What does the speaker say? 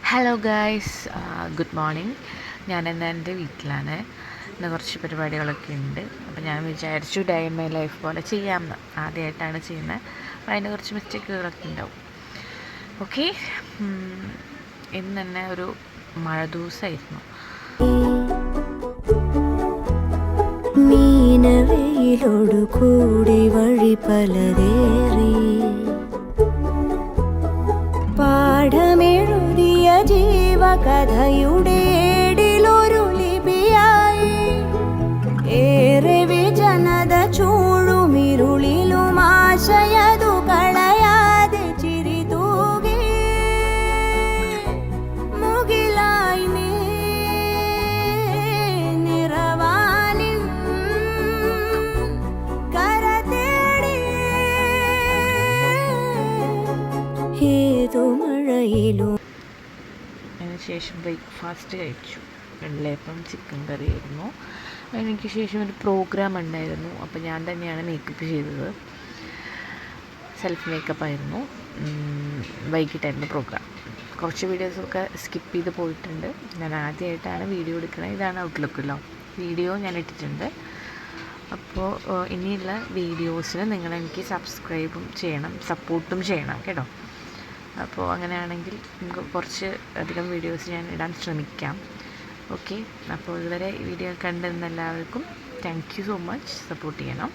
Hello guys, good morning. ഞാനിന്ന് എൻ്റെ വീട്ടിലാണ്. ഇന്ന് കുറച്ച് പരിപാടികളൊക്കെ ഉണ്ട്. അപ്പോൾ ഞാൻ വിചാരിച്ചു ഡേ ഇൻ മൈ ലൈഫ് പോലെ ചെയ്യാമെന്ന്. ആദ്യമായിട്ടാണ് ചെയ്യുന്നത്, അപ്പോൾ അതിൻ്റെ കുറച്ച് മിസ്റ്റേക്കുകളൊക്കെ ഉണ്ടാവും. ഓക്കെ, ഇന്ന് തന്നെ ഒരു മഴ ദിവസമായിരുന്നു. മീനവെയിലോടു കൂടി വഴി പലതേറി പാഠമെഴുതിയ ജീവകഥയുടെ ഏടിലൊരു ലിപിയായി ഏറെ വിജനത ചൂഴുമിരുളിലും ആശയതു കളയാതെ ചിരി തൂകി മുകിലായി നീ നിറവാനിൻ കര തേടി ഏതു മഴയിലും. അതിനുശേഷം ബ്രേക്ക്ഫാസ്റ്റ് കഴിച്ചു. വെള്ളയപ്പം ചിക്കൻ കറിയായിരുന്നു. അതിന് ശേഷം ഒരു പ്രോഗ്രാം ഉണ്ടായിരുന്നു. അപ്പോൾ ഞാൻ തന്നെയാണ് മേക്കപ്പ് ചെയ്തത്. സെൽഫ് മേക്കപ്പ് ആയിരുന്നു. വൈകിട്ടായിരുന്നു പ്രോഗ്രാം. കുറച്ച് വീഡിയോസൊക്കെ സ്കിപ്പ് ചെയ്ത് പോയിട്ടുണ്ട്. ഞാൻ ആദ്യമായിട്ടാണ് വീഡിയോ എടുക്കുന്നത്. ഇതാണ് ഔട്ട്ലുക്കല്ലോ. വീഡിയോ ഞാൻ ഇട്ടിട്ടുണ്ട്. അപ്പോൾ ഇനിയുള്ള വീഡിയോസിന് നിങ്ങളെനിക്ക് സബ്സ്ക്രൈബും ചെയ്യണം, സപ്പോർട്ടും ചെയ്യണം കേട്ടോ. അപ്പോൾ അങ്ങനെയാണെങ്കിൽ നമുക്ക് കുറച്ച് അധികം വീഡിയോസ് ഞാൻ ഇടാൻ ശ്രമിക്കാം. ഓക്കെ, അപ്പോൾ ഇതുവരെ ഈ വീഡിയോ കണ്ടിരുന്ന എല്ലാവർക്കും thank you so much. Support ചെയ്യണം.